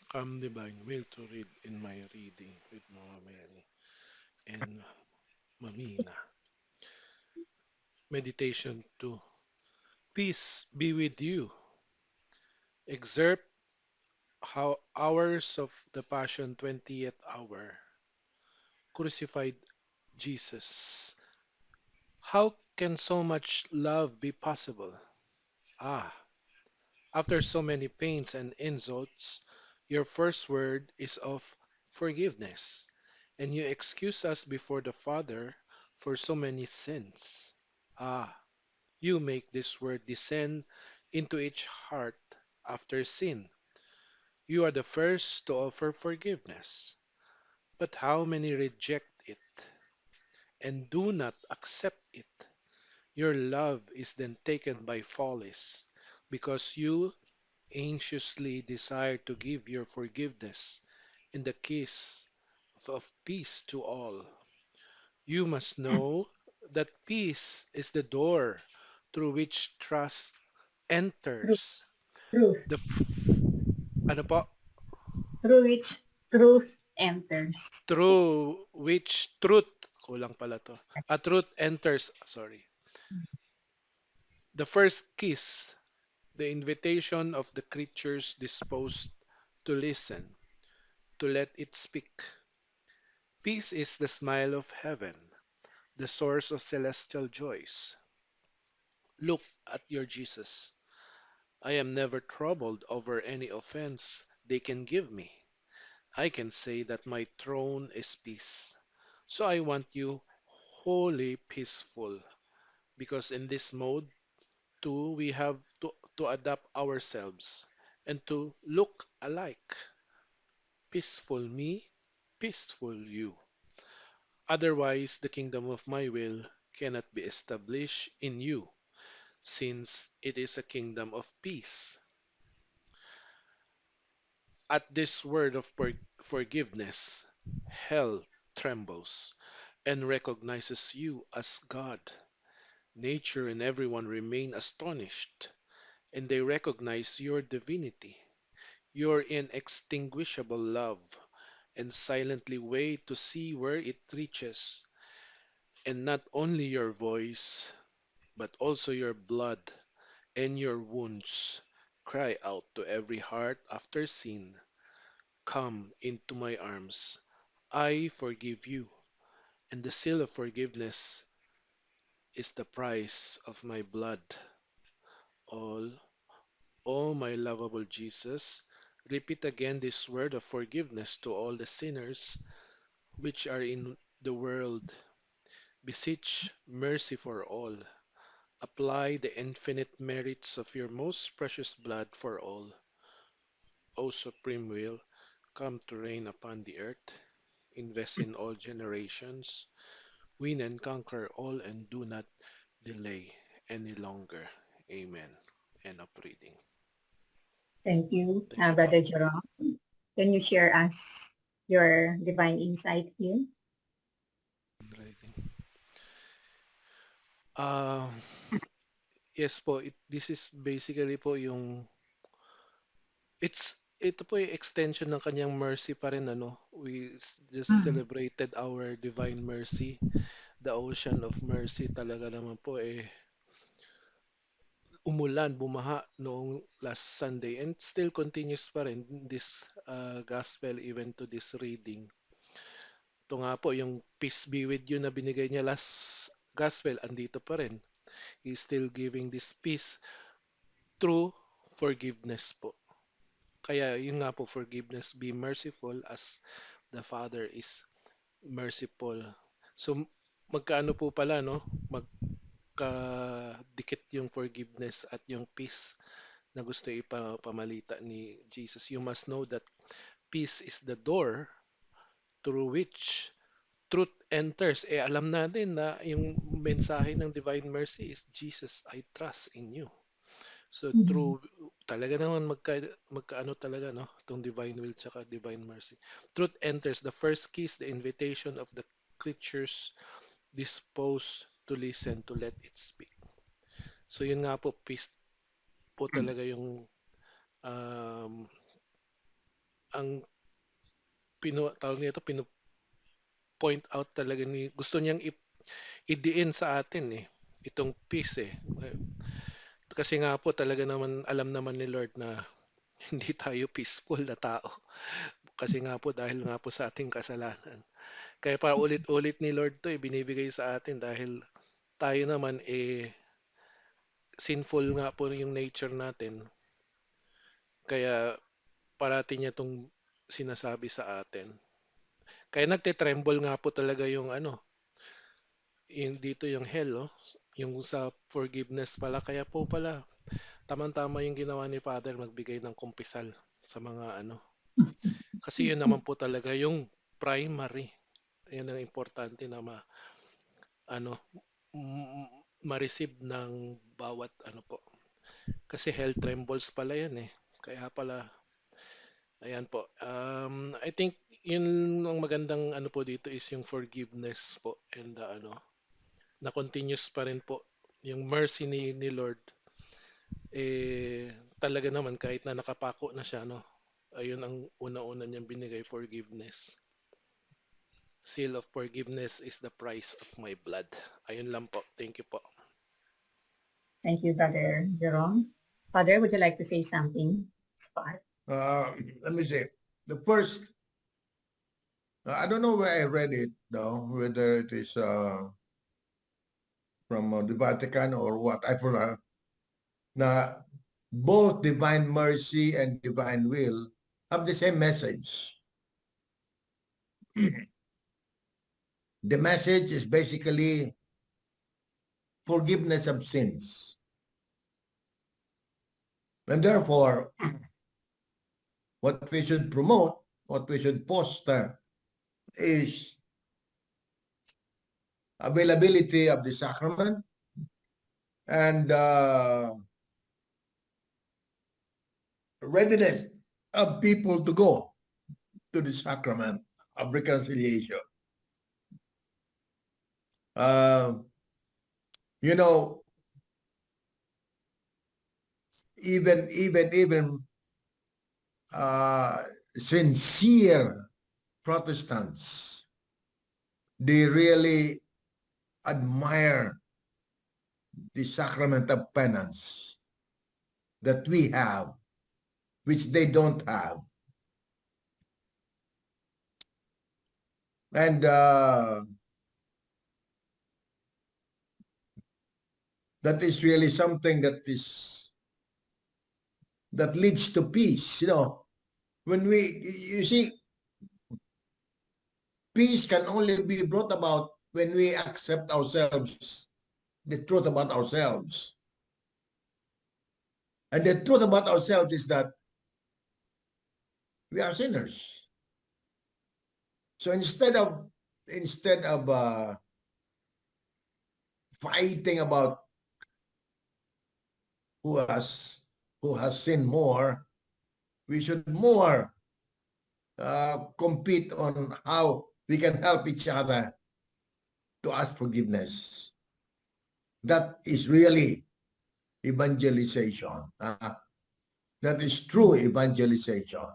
Come Divine Will to read in my reading with Mama Mary and Mamina. Meditation 2. Peace be with you. Excerpt how hours of the Passion 20th hour. Crucified Jesus. How can so much love be possible? Ah, after so many pains and insults, your first word is of forgiveness, and you excuse us before the Father for so many sins. Ah, you make this word descend into each heart after sin. You are the first to offer forgiveness. But how many reject it and do not accept it? Your love is then taken by follies, because you anxiously desire to give your forgiveness and the kiss of peace to all. You must know that peace is the door through which trust Truth, enters. truth, The ano po? through which truth enters. Through which truth, kulang pala to. A truth enters, sorry. The first kiss, the invitation of the creatures disposed to listen, to let it speak. Peace is the smile of heaven, the source of celestial joys. Look at your Jesus. I am never troubled over any offense they can give me. I can say that my throne is peace. So I want you wholly peaceful, because in this mode too we have to adapt ourselves and to look alike. Peaceful me, peaceful you. Otherwise, the kingdom of my will cannot be established in you, since it is a kingdom of peace. At this word of forgiveness, hell trembles and recognizes you as God. Nature and everyone remain astonished, and they recognize your divinity, your inextinguishable love, and silently wait to see where it reaches. And not only your voice, but also your blood and your wounds cry out to every heart after sin, come into my arms. I forgive you, and the seal of forgiveness is the price of my blood. All, oh my lovable Jesus, repeat again this word of forgiveness to all the sinners which are in the world. Beseech mercy for all. Apply the infinite merits of your most precious blood for all. O supreme will, come to reign upon the earth, invest in all generations, win and conquer all, and do not delay any longer. Amen. End of reading. Thank you, Thank you po. Brother Jerome. Can you share us your divine insight here? Reading. Ah, yes po, this is basically po yung ito po yung extension ng kanyang mercy pa rin ano. Just Mm. celebrated our divine mercy, the ocean of mercy talaga naman po umulan, bumaha noong last Sunday and still continues pa rin this gospel even to this reading. Ito nga po yung peace be with you na binigay niya last gospel, andito pa rin. He's still giving this peace through forgiveness po. Kaya yun nga po, forgiveness, be merciful as the Father is merciful. So magkaano po pala no? Magkadikit yung forgiveness at yung peace na gusto ipamalita ni Jesus. You must know that peace is the door through which truth enters. Alam natin na yung mensahe ng Divine Mercy is Jesus, I trust in you. So Mhm. through talaga naman magkaano talaga no itong divine will tsaka divine mercy. Truth enters, the first key is the invitation of the creatures disposed to listen, to let it speak. So yun nga po, peace po talaga yung um, ang tawag nito, point out talaga gusto niyang idiin sa atin eh, itong peace eh. Kasi nga po talaga naman alam naman ni Lord na hindi tayo peaceful na tao. Kasi nga po dahil nga po sa ating kasalanan. Kaya para ulit-ulit ni Lord to eh, binibigay sa atin dahil tayo naman eh sinful nga po yung nature natin. Kaya parati niya tong sinasabi sa atin. Kaya nagte-tremble nga po talaga yung ano, yung dito yung hell, oh. Yung sa forgiveness pala. Kaya po pala, tamang-tama yung ginawa ni Father magbigay ng kumpisal sa mga ano. Kasi yun naman po talaga yung primary. Yan ang importante na ano, ma-receive ng bawat ano po. Kasi hell trembles pala yan eh. Kaya pala, ayan po. I think yun ang magandang ano po dito is yung forgiveness po and ano, na continuous pa rin po. Yung mercy ni Lord, eh, talaga naman kahit na nakapako na siya, no? Ayun ang una-una niyang binigay, forgiveness. Seal of forgiveness is the price of my blood. Ayun lang po. Thank you po. Thank you, Brother Jerome. Father, would you like to say something? Spot. Let me see. The first, I don't know where I read it though, whether it is from the Vatican or what, I forgot. Na both divine mercy and divine will have the same message. The message is basically forgiveness of sins. And therefore, what we should promote, what we should foster is availability of the sacrament and readiness of people to go to the sacrament of reconciliation. You know, even sincere Protestants, they really admire the sacrament of penance that we have, which they don't have. And that is really something that leads to peace. You know, when you see, peace can only be brought about when we accept ourselves, the truth about ourselves. And the truth about ourselves is that we are sinners. So instead of fighting about who has sinned more, we should more compete on how we can help each other to ask forgiveness. That is really evangelization. That is true evangelization.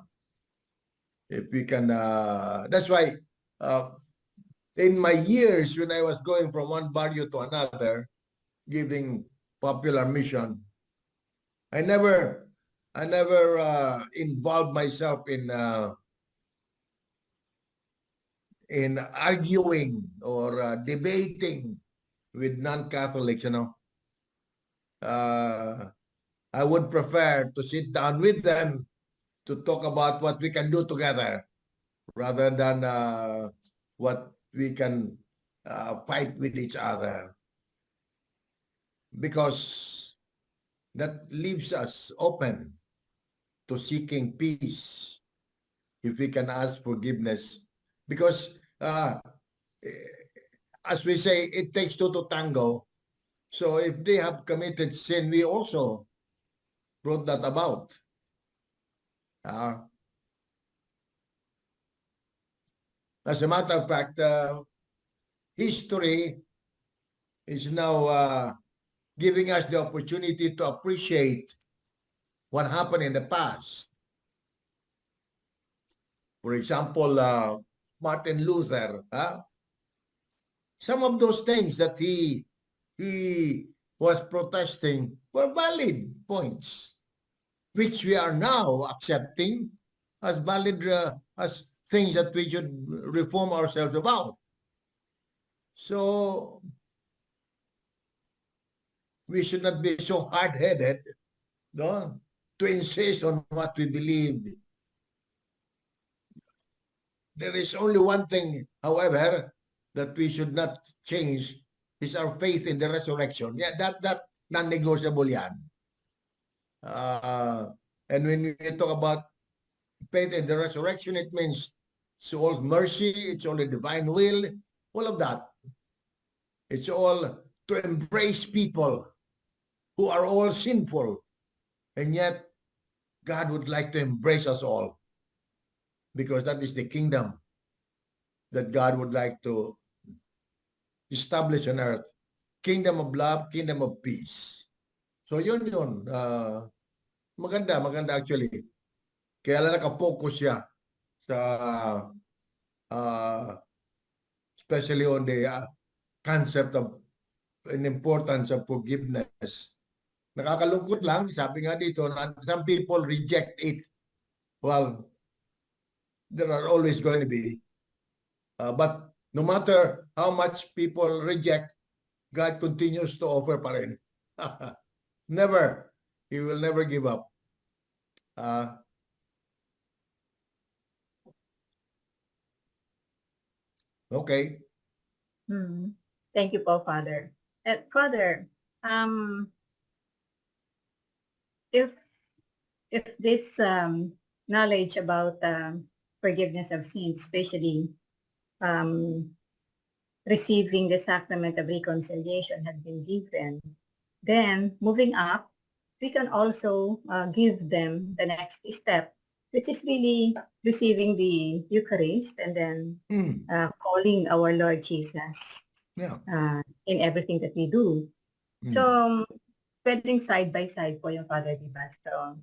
If we can, that's why in my years when I was going from one barrio to another, giving popular mission, I never involved myself in arguing or debating with non-Catholics. You know, I would prefer to sit down with them to talk about what we can do together rather than what we can fight with each other, because that leaves us open to seeking peace if we can ask forgiveness, because as we say, it takes two to tango. So if they have committed sin, we also brought that about. As a matter of fact, history is now giving us the opportunity to appreciate what happened in the past. For example, Martin Luther, some of those things that he was protesting were valid points, which we are now accepting as valid as things that we should reform ourselves about. So we should not be so hard-headed, no, to insist on what we believe. There is only one thing, however, that we should not change is our faith in the resurrection. Yeah, that non-negotiable yan. And when we talk about faith in the resurrection, it means it's all mercy, it's all the divine will, all of that. It's all to embrace people who are all sinful, and yet God would like to embrace us all, because that is the kingdom that God would like to establish on earth. Kingdom of love, kingdom of peace. So yun. Maganda actually. Kaya lang nakapokus siya sa especially on the concept of an importance of forgiveness. Nakakalungkot lang, sabi nga dito, some people reject it. Well, there are always going to be. But no matter how much people reject, God continues to offer pa rin. Never. He will never give up. Okay. Thank you po, Father. Father, if this knowledge about forgiveness of sins, especially receiving the sacrament of reconciliation had been given, then moving up, we can also give them the next step, which is really receiving the Eucharist and then calling our Lord Jesus in everything that we do. So, pwedeng side by side po yung Father, diba? So,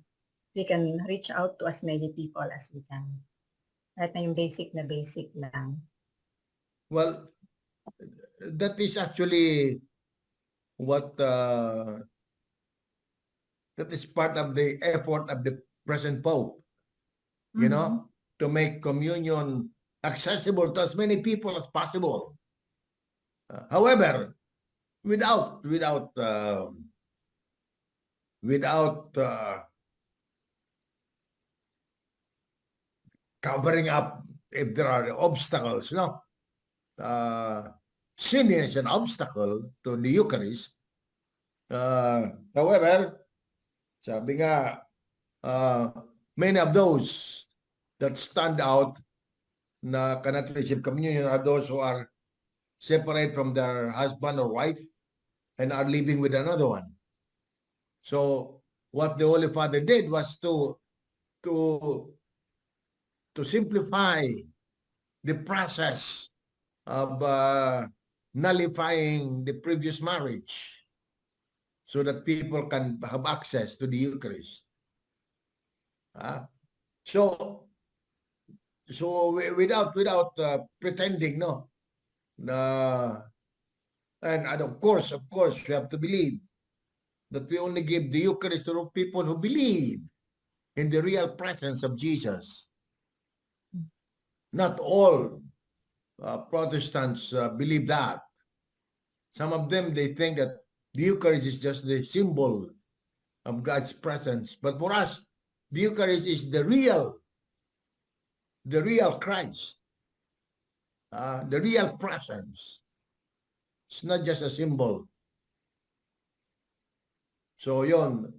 we can reach out to as many people as we can. At na yung basic lang. Well, that is actually what that is part of the effort of the present Pope, you know, to make communion accessible to as many people as possible. However, without covering up if there are obstacles, no. Sin is an obstacle to the Eucharist. However, sabi nga, many of those that stand out na cannot receive communion are those who are separate from their husband or wife and are living with another one. So what the Holy Father did was to simplify the process of nullifying the previous marriage so that people can have access to the Eucharist. So without pretending, no, and of course we have to believe that we only give the Eucharist to people who believe in the real presence of Jesus. Not all Protestants believe that. Some of them, they think that the Eucharist is just the symbol of God's presence. But for us, the Eucharist is the real Christ, the real presence. It's not just a symbol. So yon,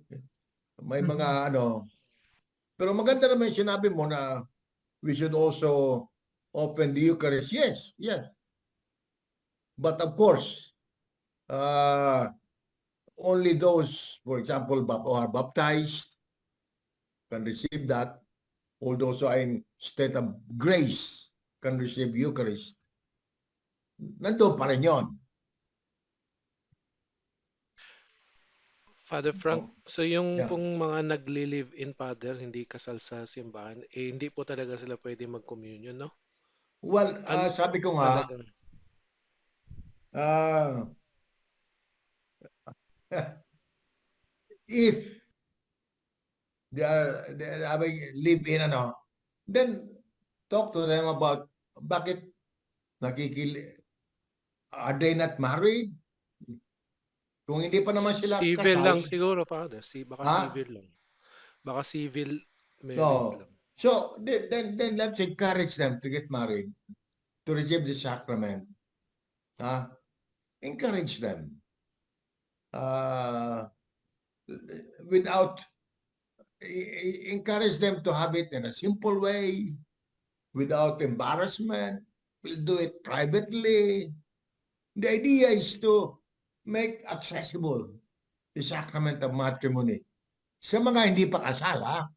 may mga pero maganda naman yung sinabi mo na we should also open the Eucharist. Yes. But of course, only those, for example, who are baptized can receive that. All those who are in state of grace can receive Eucharist. Nandun pa rin yun. Father Frank, Oh, so yung yeah. pong mga nagli-live-in father, hindi kasal sa simbahan, eh hindi po talaga sila pwede mag-communion, no? Well, An sabi ko nga, talagang ah, if they are having live in ano, then talk to them about bakit nakikil are they not married? Kung hindi pa naman sila civil kasal, lang siguro, Father. Baka ha? civil lang. Baka civil married No. lang. So then let's encourage them to get married, to receive the sacrament. Ha? Encourage them. Uh, without encourage them to have it in a simple way, without embarrassment. We'll do it privately. The idea is to make accessible the sacrament of matrimony sa mga hindi pa kasal, ha?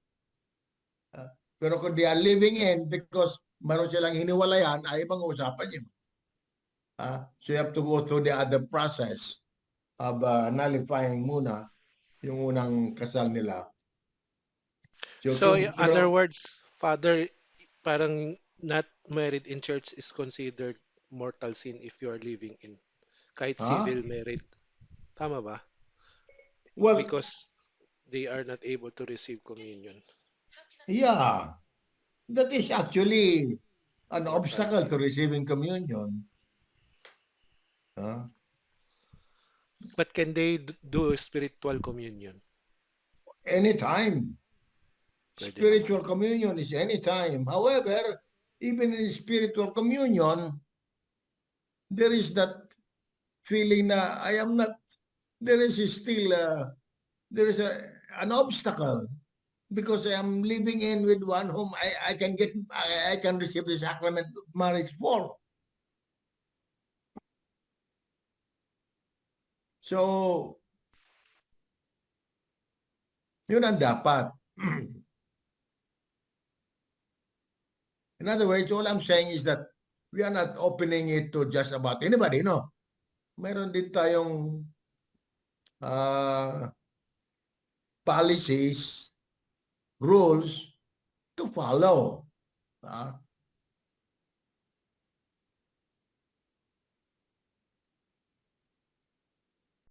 Pero kung they are living in because meron silang hiniwalayan, ay ibang usapan yun. So you have to go through the other process of nullifying muna yung unang kasal nila. So, in other Pero words, Father, parang not married in church is considered mortal sin if you are living in kahit ha? civil married. Tama ba? Well, Because they are not able to receive communion. yeah, that is actually an Mortal obstacle to sin. receiving communion. Huh? But can they do spiritual communion? Anytime. Pwede naman. Spiritual communion is anytime. However, even in spiritual communion, there is that feeling na I am not, there is still, there is an obstacle because I am living in with one whom I can get, I can receive the sacrament of marriage for. So, yun ang dapat. In other words, all I'm saying is that we are not opening it to just about anybody, no? Meron din tayong policies, rules to follow.